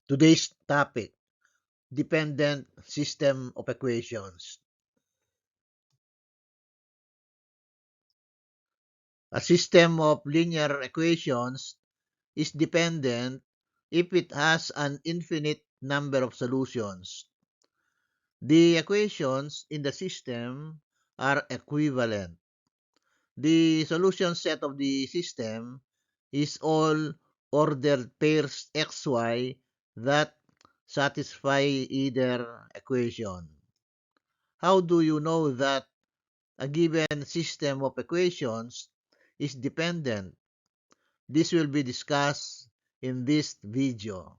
Today's topic, dependent system of equations. A system of linear equations is dependent if it has an infinite number of solutions. The equations in the system are equivalent. The solution set of the system is all ordered pairs xy that satisfy either equation. How do you know that a given system of equations is dependent? This will be discussed in this video.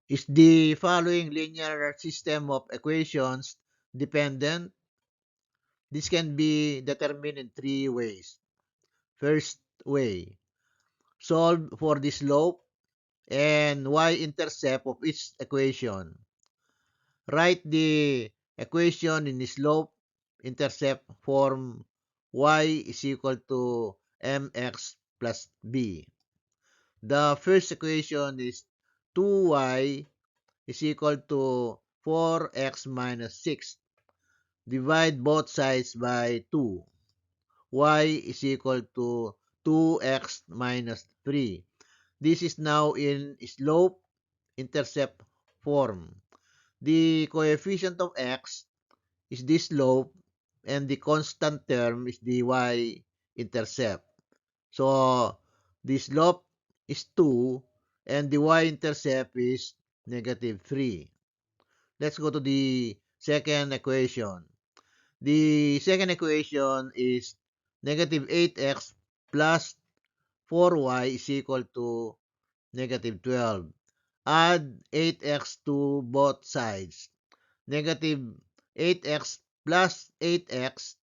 Is the following linear system of equations dependent? This can be determined in three ways. First way, solve for the slope and y-intercept of each equation. Write the equation in the slope-intercept form y is equal to mx plus b. The first equation is 2y is equal to 4x minus 6. Divide both sides by 2. Y is equal to 2x minus 3. This is now in slope-intercept form. The coefficient of x is the slope and the constant term is the y-intercept. So, the slope is 2 and the y-intercept is negative 3. Let's go to the second equation. The second equation is negative 8x plus 4y is equal to negative 12. Add 8x to both sides. Negative 8x plus 8x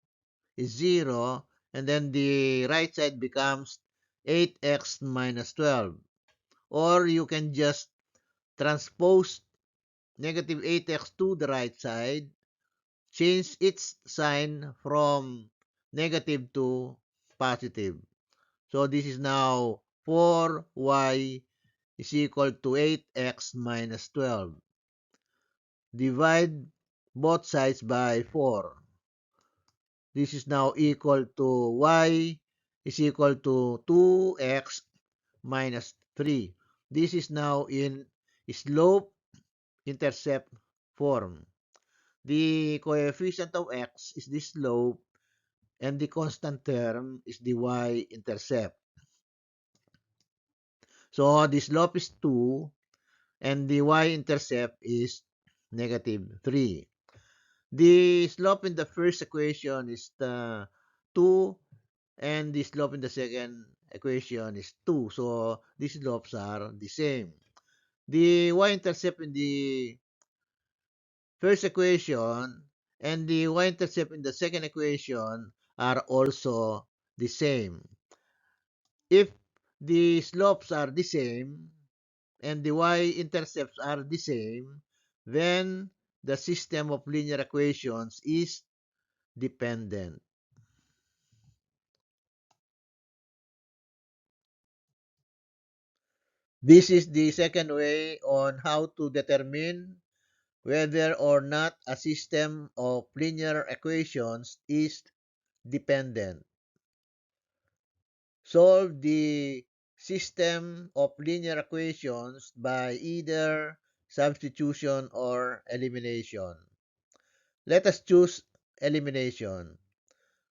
is 0, and then the right side becomes 8x minus 12. Or you can just transpose negative 8x to the right side, change its sign from negative to positive. So this is now 4y is equal to 8x minus 12. Divide both sides by 4. This is now equal to y is equal to 2x minus 3. This is now in slope-intercept form. The coefficient of x is the slope and the constant term is the y-intercept. So the slope is 2 and the y-intercept is negative 3. The slope in the first equation is 2 and the slope in the second equation is 2. So these slopes are the same. The y-intercept in the first equation and the y-intercept in the second equation are also the same. If the slopes are the same and the y-intercepts are the same, then the system of linear equations is dependent. This is the second way on how to determine whether or not a system of linear equations is dependent. Solve the system of linear equations by either substitution or elimination. Let us choose elimination.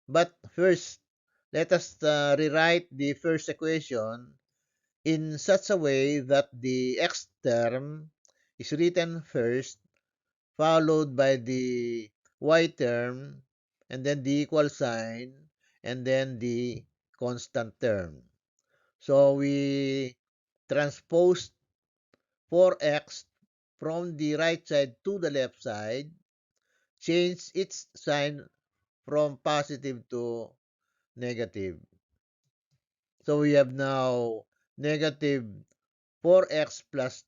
But first, let us rewrite the first equation in such a way that the x term is written first, followed by the y term, and then the equal sign, and then the constant term. So we transpose 4x from the right side to the left side, change its sign from positive to negative. So we have now negative 4x plus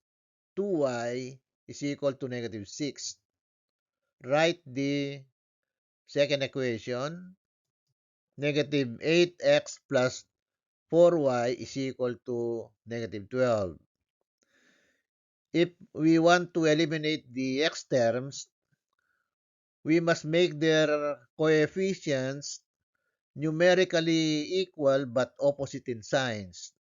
2y is equal to negative 6. Write the second equation. Negative 8x plus 4y is equal to negative 12. If we want to eliminate the x terms, we must make their coefficients numerically equal but opposite in signs.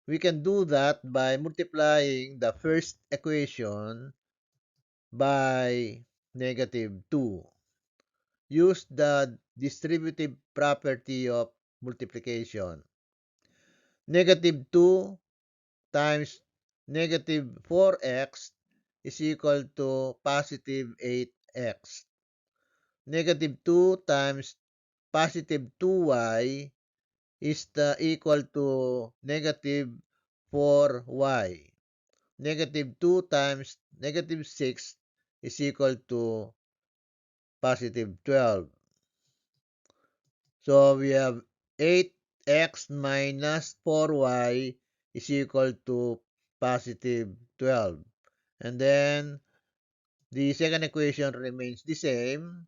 We can do that by multiplying the first equation by negative 2. Use the distributive property of multiplication. Negative 2 times negative 4x is equal to positive 8x. Negative 2 times positive 2y is equal to negative 4y. Negative 2 times negative 6 is equal to positive 12. So we have 8x minus 4y is equal to positive 12. And then the second equation remains the same.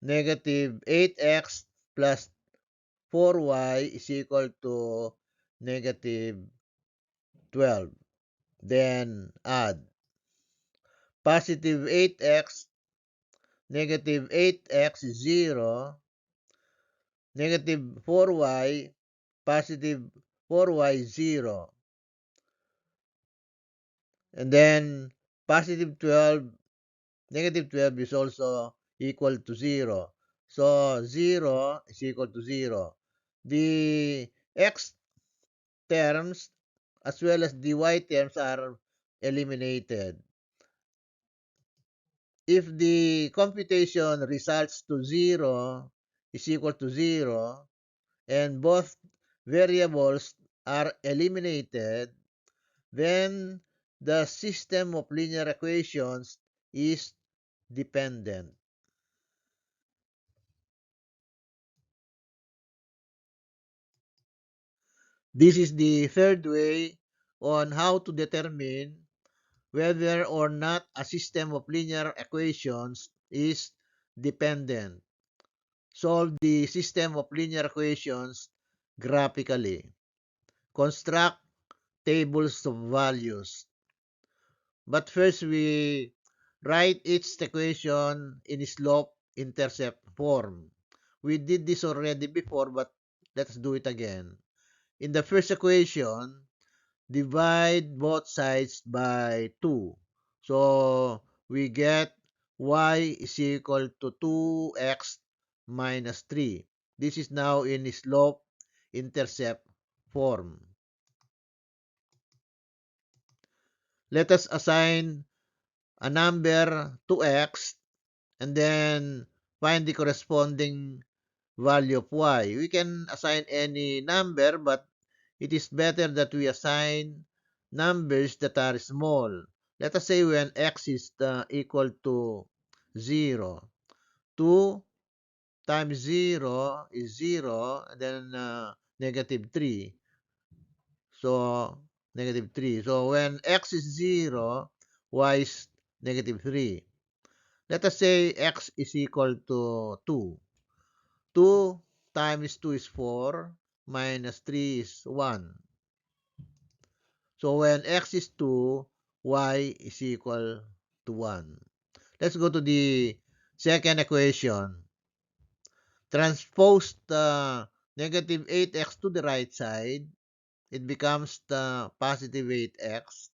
Negative 8x plus 4y is equal to negative 12. Then add positive 8x, negative 8x is 0, negative 4y, positive 4y is 0. And then positive 12, negative 12 is also equal to 0. So 0 is equal to 0. The x terms as well as the y terms are eliminated. If the computation results to 0 is equal to 0 and both variables are eliminated, then the system of linear equations is dependent. This is the third way on how to determine whether or not a system of linear equations is dependent. Solve the system of linear equations graphically. Construct tables of values. But first, we write each equation in slope-intercept form. We did this already before, but let's do it again. In the first equation, divide both sides by 2. So, we get y is equal to 2x minus 3. This is now in slope-intercept form. Let us assign a number to x and then find the corresponding value of y. We can assign any number, but it is better that we assign numbers that are small. Let us say when x is equal to 0. 2 times 0 is 0, and then negative 3. So, negative 3. So, when x is 0, y is negative 3. Let us say x is equal to 2. 2 times 2 is 4, minus 3 is 1. So, when x is 2, y is equal to 1. Let's go to the second equation. Transpose the negative 8x to the right side. It becomes the positive 8x.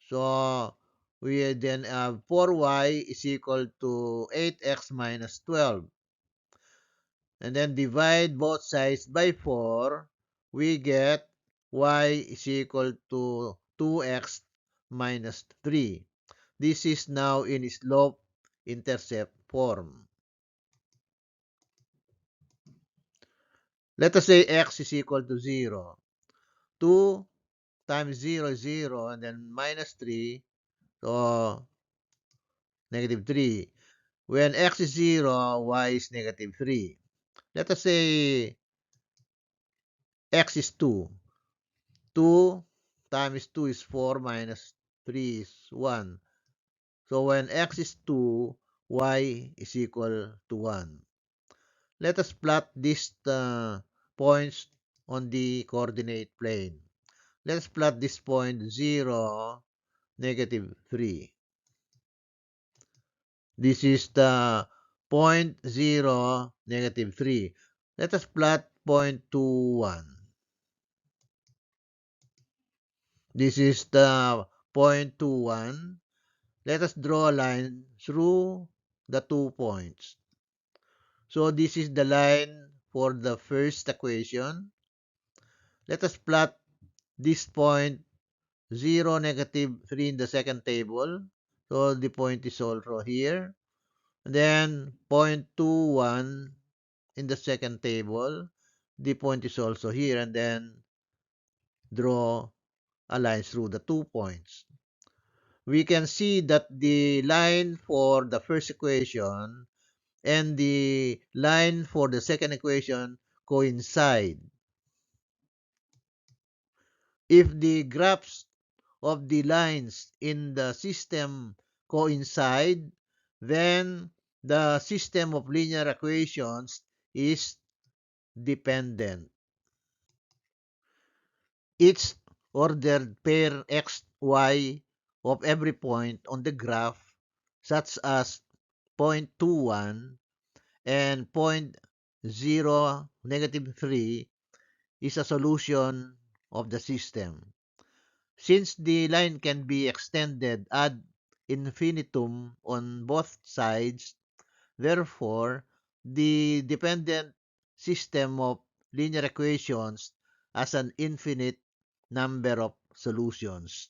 So, we then have 4y is equal to 8x minus 12. And then divide both sides by 4. We get y is equal to 2x minus 3. This is now in slope-intercept form. Let us say x is equal to 0. 2 times 0 is 0, and then minus 3, so negative 3. When x is 0, y is negative 3. Let us say x is 2. 2 times 2 is 4, minus 3 is 1. So when x is 2, y is equal to 1. Let us plot these points on the coordinate plane. Let's plot this point 0, negative 3. This is the point 0, negative 3. Let us plot point 2, 1. This is the point 2, 1. Let us draw a line through the 2 points. So this is the line for the first equation. Let us plot this point 0, negative 3 in the second table. So the point is also here. And then point 2, 1 in the second table. The point is also here. And then draw a line through the 2 points. We can see that the line for the first equation and the line for the second equation coincide. If the graphs of the lines in the system coincide, then the system of linear equations is dependent. Each ordered pair x, y of every point on the graph, such as point 2, 1 and point 0, negative 3, is a solution of the system. Since the line can be extended ad infinitum on both sides, therefore, the dependent system of linear equations has an infinite number of solutions.